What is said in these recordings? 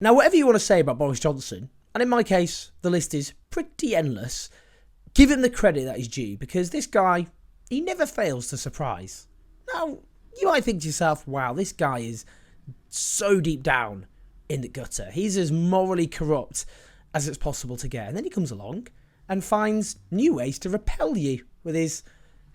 Now, whatever you want to say about Boris Johnson, and in my case, the list is pretty endless, give him the credit that is due, because this guy, he never fails to surprise. Now, you might think to yourself, wow, this guy is so deep down in the gutter. He's as morally corrupt as it's possible to get. And then he comes along and finds new ways to repel you with his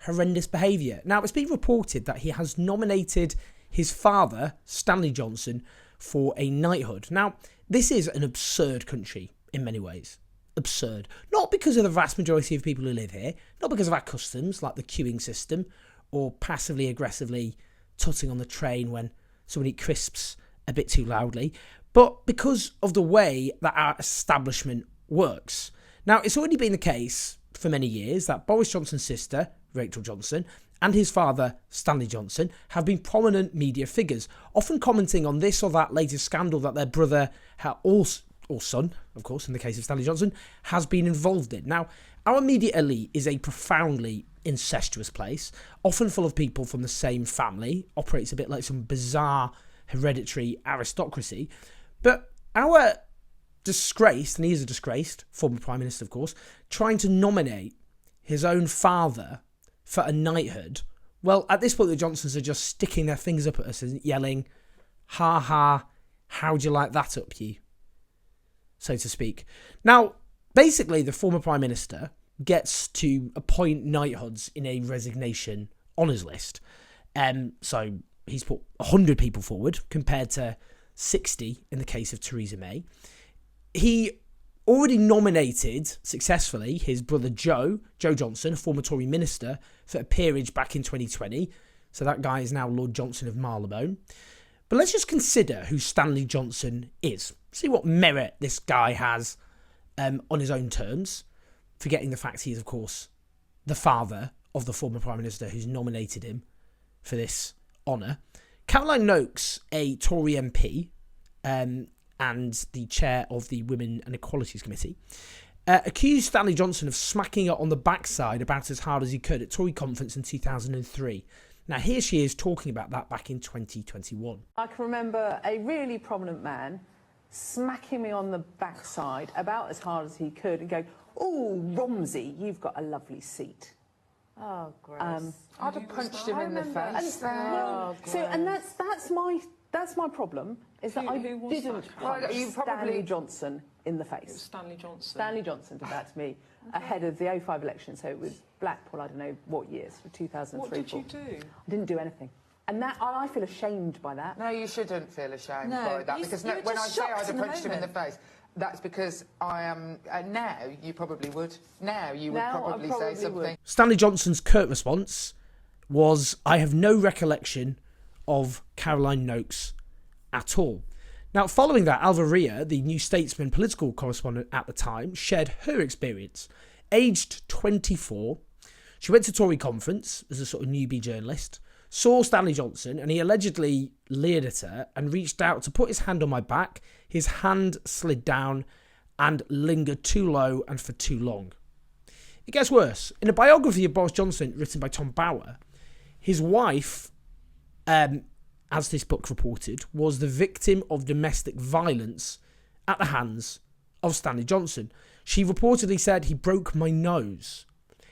horrendous behaviour. Now, it's been reported that he has nominated his father, Stanley Johnson, for a knighthood. Now, this is an absurd country in many ways. Absurd. Not because of the vast majority of people who live here, not because of our customs, like the queuing system, or passively aggressively tutting on the train when someone eats crisps a bit too loudly, but because of the way that our establishment works. Now, it's already been the case for many years that Boris Johnson's sister, Rachel Johnson, and his father, Stanley Johnson, have been prominent media figures, often commenting on this or that latest scandal that their brother, or son, of course, in the case of Stanley Johnson, has been involved in. Now, our media elite is a profoundly incestuous place, often full of people from the same family, operates a bit like some bizarre hereditary aristocracy. But our disgraced, and he is a disgraced former Prime Minister, of course, trying to nominate his own father for a knighthood, well, at this point, the Johnsons are just sticking their fingers up at us and yelling, ha ha, how'd you like that up, you? So to speak. Now, basically, the former Prime Minister gets to appoint knighthoods in a resignation honours list. So he's put 100 people forward compared to 60 in the case of Theresa May. He already nominated successfully his brother Joe Johnson, a former Tory minister, for a peerage back in 2020. So that guy is now Lord Johnson of Marylebone. But let's just consider who Stanley Johnson is. See what merit this guy has on his own terms, forgetting the fact he is, of course, the father of the former Prime Minister who's nominated him for this honour. Caroline Noakes, a Tory MP, and the chair of the Women and Equalities Committee, accused Stanley Johnson of smacking her on the backside about as hard as he could at Tory conference in 2003. Now, here she is talking about that back in 2021. I can remember a really prominent man smacking me on the backside about as hard as he could and going, "Oh, Romsey, you've got a lovely seat." Oh, gross. I'd have punched him in the face. That's my problem, is that I didn't punch Stanley Johnson in the face. Stanley Johnson. Stanley Johnson did that to me ahead of the 05 election, so it was Blackpool, I don't know what years, for 2003. What did you do? I didn't do anything. And that I feel ashamed by that. No, you shouldn't feel ashamed by that, because when I say I'd have punched him in the face, that's because I am, now you probably would. Now you would probably say something. Stanley Johnson's curt response was, "I have no recollection of Caroline Noakes at all." Now, following that, Alvaria, the New Statesman political correspondent at the time, shared her experience. Aged 24, she went to Tory conference as a sort of newbie journalist, saw Stanley Johnson, and he allegedly leered at her and reached out to put his hand on my back. His hand slid down and lingered too low and for too long. It gets worse. In a biography of Boris Johnson written by Tom Bower, his wife, as this book reported, was the victim of domestic violence at the hands of Stanley Johnson. She reportedly said, "He broke my nose.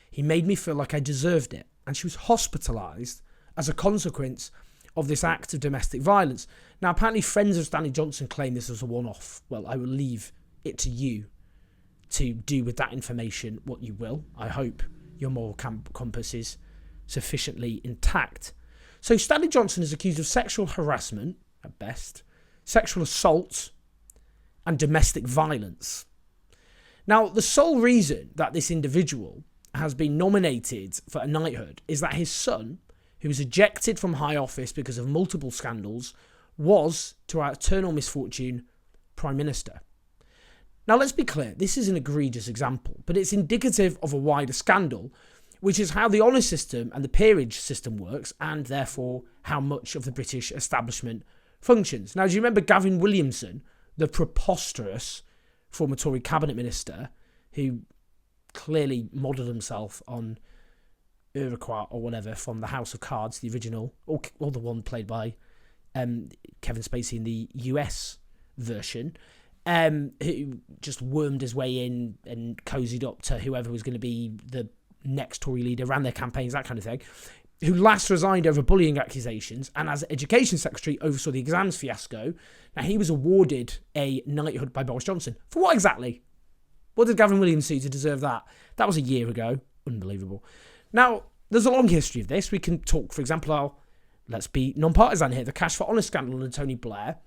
He made me feel like I deserved it." And she was hospitalised as a consequence of this act of domestic violence. Now, apparently friends of Stanley Johnson claim this was a one-off. Well, I will leave it to you to do with that information what you will. I hope your moral compass is sufficiently intact. So Stanley Johnson is accused of sexual harassment, at best, sexual assault, and domestic violence. Now, the sole reason that this individual has been nominated for a knighthood is that his son, who was ejected from high office because of multiple scandals, was, to our eternal misfortune, Prime Minister. Now, let's be clear, this is an egregious example, but it's indicative of a wider scandal, which is how the honour system and the peerage system works, and therefore how much of the British establishment functions. Now, do you remember Gavin Williamson, the preposterous former Tory cabinet minister, who clearly modelled himself on Urquhart or whatever from the House of Cards, the original, or the one played by Kevin Spacey in the US version, who just wormed his way in and cozied up to whoever was going to be the next Tory leader, ran their campaigns, that kind of thing, who last resigned over bullying accusations and as Education Secretary oversaw the exams fiasco. Now, he was awarded a knighthood by Boris Johnson. For what exactly? What did Gavin Williams do to deserve that? That was a year ago. Unbelievable. Now, there's a long history of this. We can talk, for example, let's be non-partisan here, the Cash for Honour scandal under Tony Blair,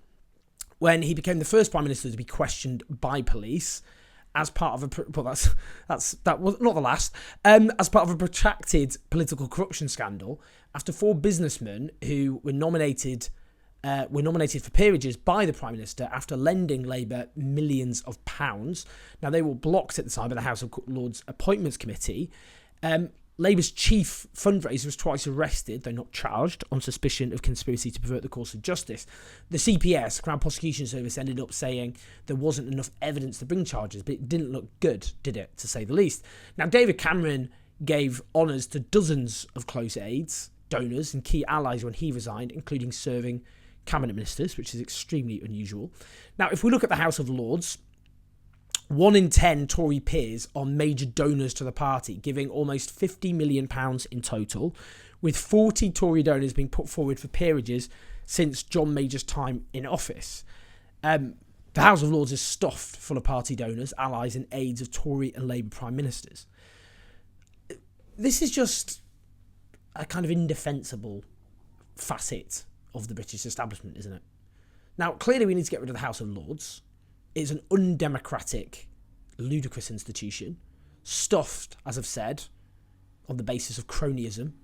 when he became the first Prime Minister to be questioned by police as part of a... Well, that was not the last. As part of a protracted political corruption scandal after 4 businessmen who were nominated for peerages by the Prime Minister after lending Labour millions of pounds. Now, they were blocked at the time by the House of Lords Appointments Committee. Labour's chief fundraiser was twice arrested, though not charged, on suspicion of conspiracy to pervert the course of justice. The CPS, Crown Prosecution Service, ended up saying there wasn't enough evidence to bring charges, but it didn't look good, did it, to say the least. Now, David Cameron gave honours to dozens of close aides, donors and key allies when he resigned, including serving cabinet ministers, which is extremely unusual. Now, if we look at the House of Lords, 1 in 10 Tory peers are major donors to the party, giving almost £50 million in total, with 40 Tory donors being put forward for peerages since John Major's time in office. The House of Lords is stuffed full of party donors, allies and aides of Tory and Labour Prime Ministers. This is just a kind of indefensible facet of the British establishment, isn't it? Now, clearly we need to get rid of the House of Lords. It's an undemocratic, ludicrous institution, stuffed, as I've said, on the basis of cronyism,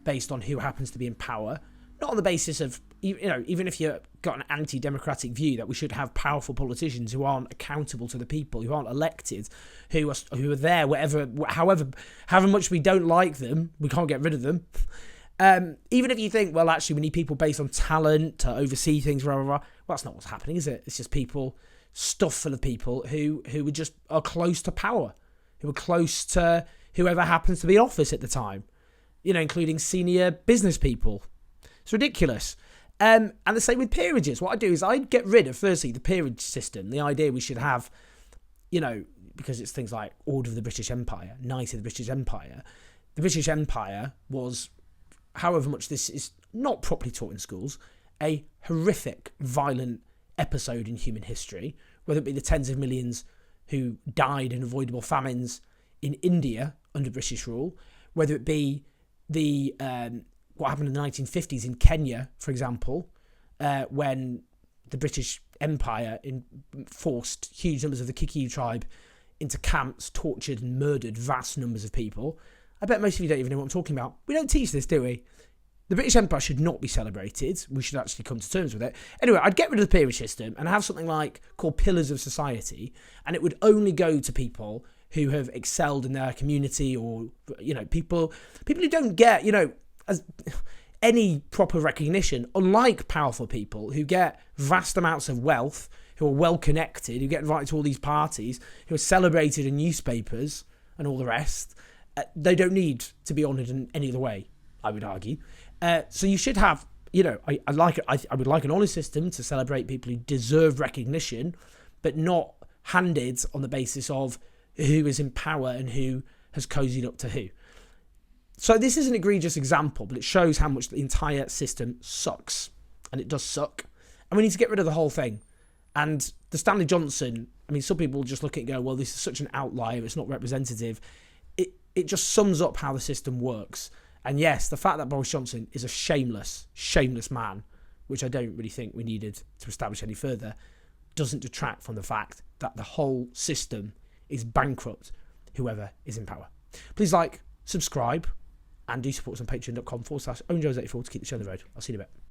based on who happens to be in power, not on the basis of, even if you've got an anti-democratic view that we should have powerful politicians who aren't accountable to the people, who aren't elected, who are there, however much we don't like them, we can't get rid of them. Even if you think, well, actually, we need people based on talent to oversee things, blah, blah, blah. Well, that's not what's happening, is it? It's just people, stuff full of people who are close to power, who are close to whoever happens to be in office at the time, including senior business people. It's ridiculous. And the same with peerages. What I do is I'd get rid of, firstly, the peerage system, the idea we should have, because it's things like Order of the British Empire, Knight of the British Empire. The British Empire was, however much this is not properly taught in schools, a horrific, violent episode in human history, whether it be the tens of millions who died in avoidable famines in India under British rule, whether it be the what happened in the 1950s in Kenya, for example, when the British Empire forced huge numbers of the Kikuyu tribe into camps, tortured and murdered vast numbers of people. I bet most of you don't even know what I'm talking about. We don't teach this, do we? The British Empire should not be celebrated. We should actually come to terms with it. Anyway, I'd get rid of the peerage system and have something called Pillars of Society, and it would only go to people who have excelled in their community, or people who don't get as any proper recognition, unlike powerful people who get vast amounts of wealth, who are well connected, who get invited to all these parties, who are celebrated in newspapers and all the rest. They don't need to be honoured in any other way, I would argue. So you should have, I would like an honour system to celebrate people who deserve recognition, but not handed on the basis of who is in power and who has cozied up to who. So this is an egregious example, but it shows how much the entire system sucks. And it does suck. And we need to get rid of the whole thing. And the Stanley Johnson, some people just look at it and go, well, this is such an outlier, it's not representative. It just sums up how the system works. And yes, the fact that Boris Johnson is a shameless man, which I don't really think we needed to establish any further, doesn't detract from the fact that the whole system is bankrupt, whoever is in power. Please like, subscribe, and do support us on patreon.com/owenjones84 to keep the show on the road. I'll see you in a bit.